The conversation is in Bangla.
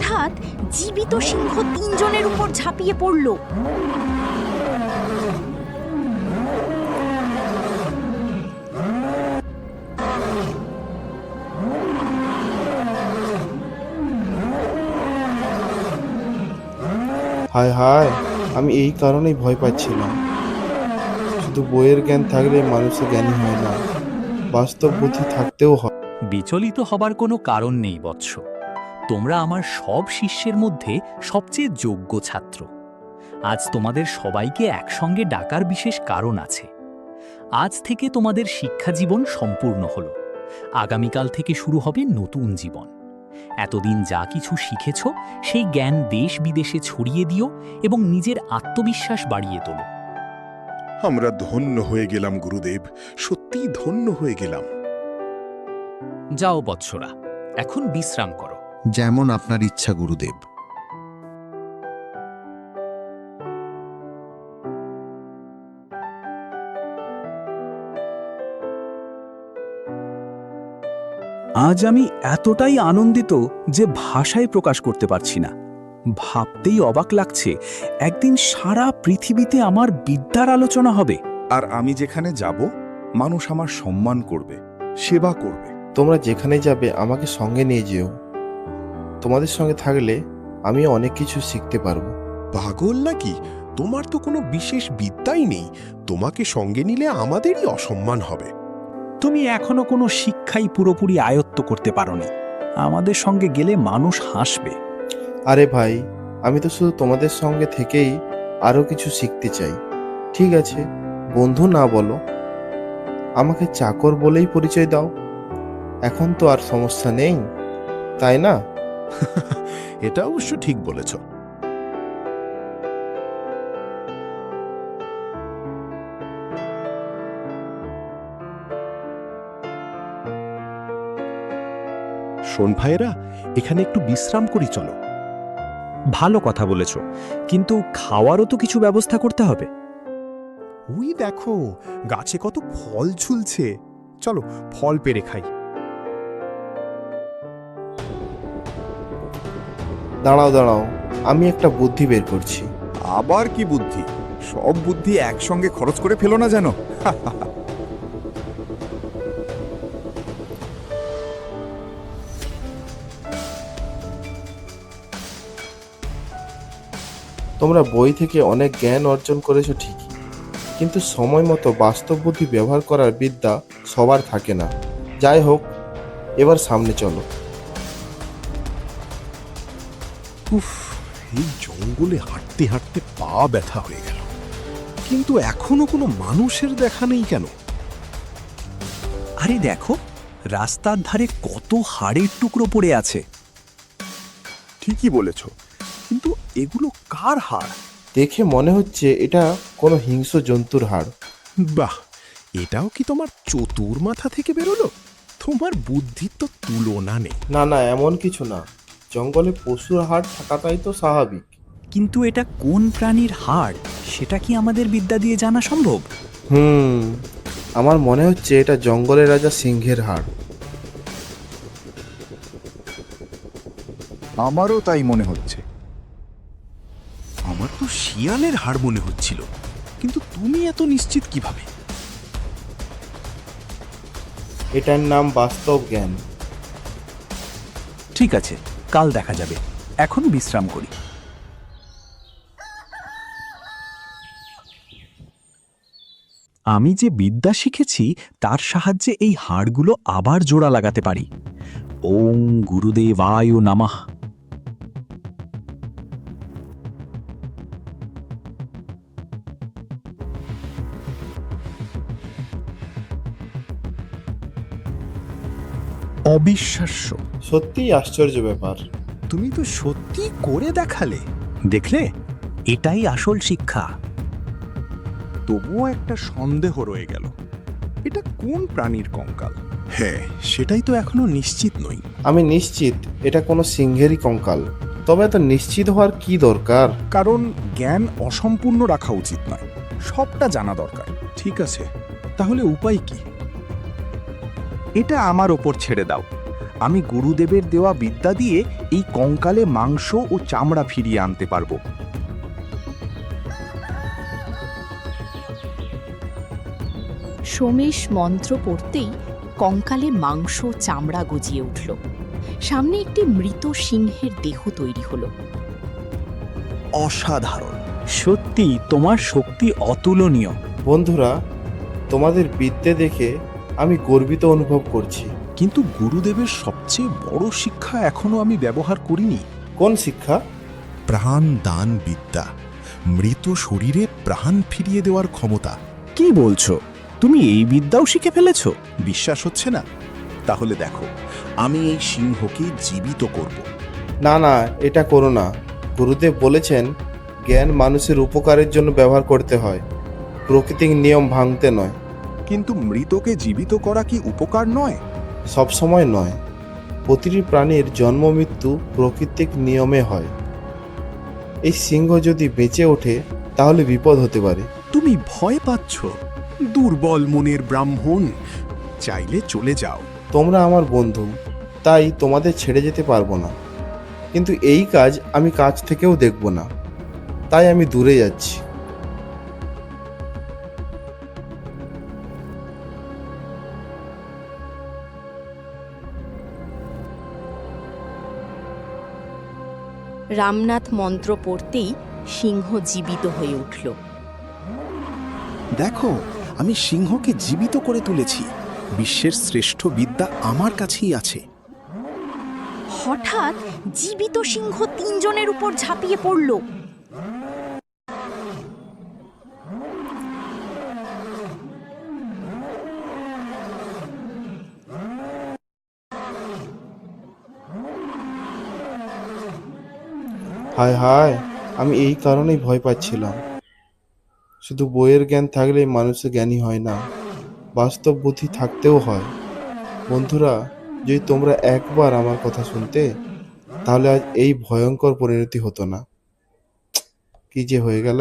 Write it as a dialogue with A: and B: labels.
A: হঠাৎ জীবিত সিংহ তিনজনের উপর ঝাঁপিয়ে পড়ল।
B: হায় হায়, আমি এই কারণেই ভয় পাচ্ছিলাম। শুধু বইয়ের জ্ঞান থাকলে মানুষের জ্ঞানী হয় না, বাস্তব বুদ্ধি থাকতেও হয়।
C: বিচলিত হবার কোনো কারণ নেই বৎস। তোমরা আমার সব শিষ্যের মধ্যে সবচেয়ে যোগ্য ছাত্র। আজ তোমাদের সবাইকে একসঙ্গে ডাকার বিশেষ কারণ আছে। আজ থেকে তোমাদের শিক্ষা জীবন সম্পূর্ণ হলো। আগামীকাল থেকে শুরু হবে নতুন জীবন। এতদিন যা কিছু শিখেছ সেই জ্ঞান দেশ বিদেশে ছড়িয়ে দিও এবং নিজের আত্মবিশ্বাস বাড়িয়ে তোলো।
D: আমরা ধন্য হয়ে গেলাম গুরুদেব, সত্যি ধন্য হয়ে গেলাম।
C: যাও বৎসরা, এখন বিশ্রাম করো।
E: যেমন আপনার ইচ্ছা গুরুদেব।
F: আজ আমি এতটাই আনন্দিত যে ভাষায় প্রকাশ করতে পারছি না। ভাবতেই অবাক লাগছে, একদিন সারা পৃথিবীতে আমার বিদ্যার আলোচনা হবে।
G: আর আমি যেখানে যাব, মানুষ আমার সম্মান করবে, সেবা করবে।
B: তোমরা যেখানে যাবে আমাকে সঙ্গে নিয়ে যেও। তোমাদের সঙ্গে থাকলে আমি অনেক কিছু শিখতে পারবো।
D: পাগল নাকি? তোমার তো কোনো বিশেষ বিদ্যাই নেই। তোমাকে সঙ্গে নিলে আমাদেরই অসম্মান হবে।
F: তুমি এখনো কোনো শিক্ষাই পুরোপুরি আয়ত্ত করতে পারোনি। আমাদের সঙ্গে গেলে মানুষ হাসবে।
B: আরে ভাই, আমি তো শুধু তোমাদের সঙ্গে থেকেই আরও কিছু শিখতে চাই। ঠিক আছে, বন্ধু না বলো, আমাকে চাকর বলেই পরিচয় দাও। এখন তো আর সমস্যা নেই, তাই না?
D: এটা অবশ্য ঠিক বলেছ। শোন ভাইয়েরা, এখানে একটু বিশ্রাম করি চলো।
F: ভালো কথা বলেছ, কিন্তু খাওয়ারও তো কিছু ব্যবস্থা করতে হবে।
D: ওই দেখো, গাছে কত ফল ঝুলছে। চলো ফল পেড়ে খাই।
B: দাঁড়াও দাঁড়াও, আমি একটা বুদ্ধি বের করছি।
G: আবার কি বুদ্ধি? সব বুদ্ধি একসঙ্গে খরচ করে ফেলো না যেন।
B: তোমরা বই থেকে অনেক জ্ঞান অর্জন করেছো ঠিকই, কিন্তু সময় মতো বাস্তব বুদ্ধি ব্যবহার করার বিদ্যা সবার থাকে না। যাই হোক, এবার সামনে চলো।
D: উফ, এই জঙ্গলে হাঁটতে হাঁটতে পা ব্যথা হয়ে গেল। কিন্তু এখনো কোনো মানুষের দেখা নেই কেন?
F: আরে দেখো, রাস্তার ধারে কত হাড়ের টুকরো পড়ে আছে।
D: ঠিকই বলেছ, কিন্তু এগুলো কার হাড়?
B: দেখে মনে হচ্ছে এটা কোনো হিংস্র জন্তুর হাড়।
D: বাহ, এটাও কি তোমার চতুর মাথা থেকে বেরোলো? তোমার বুদ্ধির তো তুলনা নেই।
B: না না, এমন কিছু না। জঙ্গলে পশুর হাড় থাকাটাই তো স্বাভাবিক।
F: কিন্তু এটা কোন প্রাণীর হাড় সেটা কি আমাদের বিদ্যা দিয়ে জানা সম্ভব?
B: আমার মনে হচ্ছে এটা জঙ্গলের রাজা সিংহের হাড়।
G: আমারও তাই মনে হচ্ছে।
D: আমার তো শিয়ালের হাড় মনে হচ্ছিল, কিন্তু তুমি এত নিশ্চিত কিভাবে?
B: এটার নাম বাস্তব জ্ঞান।
F: ঠিক আছে, কাল দেখা যাবে। এখন বিশ্রাম করি। আমি যে বিদ্যা শিখেছি তার সাহায্যে এই হাড়গুলো আবার জোড়া লাগাতে পারি। ওং গুরুদেবায় নমঃ।
D: অবিশ্বাস্য।
B: সত্যিই আশ্চর্য ব্যাপার।
D: তুমি তো সত্যি করে দেখালে।
F: দেখলে, এটাই আসল শিক্ষা।
G: তবুও একটা সন্দেহ রয়ে গেল, এটা কোন প্রাণীর কঙ্কাল?
D: হ্যাঁ, সেটাই তো এখনো নিশ্চিত নই।
B: আমি নিশ্চিত এটা কোনো সিংহেরই কঙ্কাল। তবে এত নিশ্চিত হওয়ার কি দরকার?
G: কারণ জ্ঞান অসম্পূর্ণ রাখা উচিত নয়, সবটা জানা দরকার।
D: ঠিক আছে, তাহলে উপায় কি?
G: এটা আমার ওপর ছেড়ে দাও।
H: আমি গুরুদেবের দেওয়া বিদ্যা দিয়ে এই কঙ্কালে মাংস ও চামড়া ফিরিয়ে আনতে পারবো।
A: সোমেশ মন্ত্র পড়তেই কঙ্কালে মাংস চামড়া গজিয়ে উঠল। সামনে একটি মৃত সিংহের দেহ তৈরি হলো।
F: অসাধারণ, সত্যি তোমার শক্তি অতুলনীয়।
B: বন্ধুরা, তোমাদের বিদ্যে দেখে আমি গর্বিত অনুভব করছি।
D: কিন্তু গুরুদেবের সবচেয়ে বড় শিক্ষা এখনো আমি ব্যবহার করিনি।
B: কোন শিক্ষা?
E: প্রাণ দান বিদ্যা, মৃত শরীরে প্রাণ ফিরিয়ে দেওয়ার ক্ষমতা।
F: কি বলছো? তুমি এই বিদ্যাও শিখে ফেলেছো?
D: বিশ্বাস হচ্ছে না? তাহলে দেখো, আমি এই সিংহকে জীবিত করব।
B: না না, এটা করো না। গুরুদেব বলেছেন জ্ঞান মানুষের উপকারের জন্য ব্যবহার করতে হয়, প্রকৃতির নিয়ম ভাঙতে নয়।
G: কিন্তু মৃতকে জীবিত করা কি উপকার নয়?
B: সব সময় নয়। প্রতিটি প্রাণীর জন্ম মৃত্যু প্রাকৃতিক নিয়মে হয়। এই সিংহ যদি বেঁচে ওঠে তাহলে বিপদ হতে পারে।
D: তুমি ভয় পাচ্ছ? দুর্বল মনের ব্রাহ্মণ, চাইলে চলে যাও।
B: তোমরা আমার বন্ধু, তাই তোমাদের ছেড়ে যেতে পারবো না। কিন্তু এই কাজ আমি কাছ থেকেও দেখব না, তাই আমি দূরে যাচ্ছি।
A: রামনাথ মন্ত্র পড়তেই সিংহ জীবিত হয়ে উঠল।
D: দেখো, আমি সিংহকে জীবিত করে তুলেছি। বিশ্বের শ্রেষ্ঠ বিদ্যা আমার কাছেই আছে।
A: হঠাৎ জীবিত সিংহ তিনজনের উপর ঝাঁপিয়ে পড়ল।
B: হায় হায়, আমি এই কারণেই ভয় পাচ্ছিলাম। শুধু বইয়ের জ্ঞান থাকলেই মানুষের জ্ঞানী হয় না, বাস্তব বুদ্ধি থাকতেও হয়। বন্ধুরা, যদি তোমরা একবার আমার কথা শুনতে, তাহলে আজ এই ভয়ঙ্কর পরিণতি হতো না। কি যে হয়ে গেল।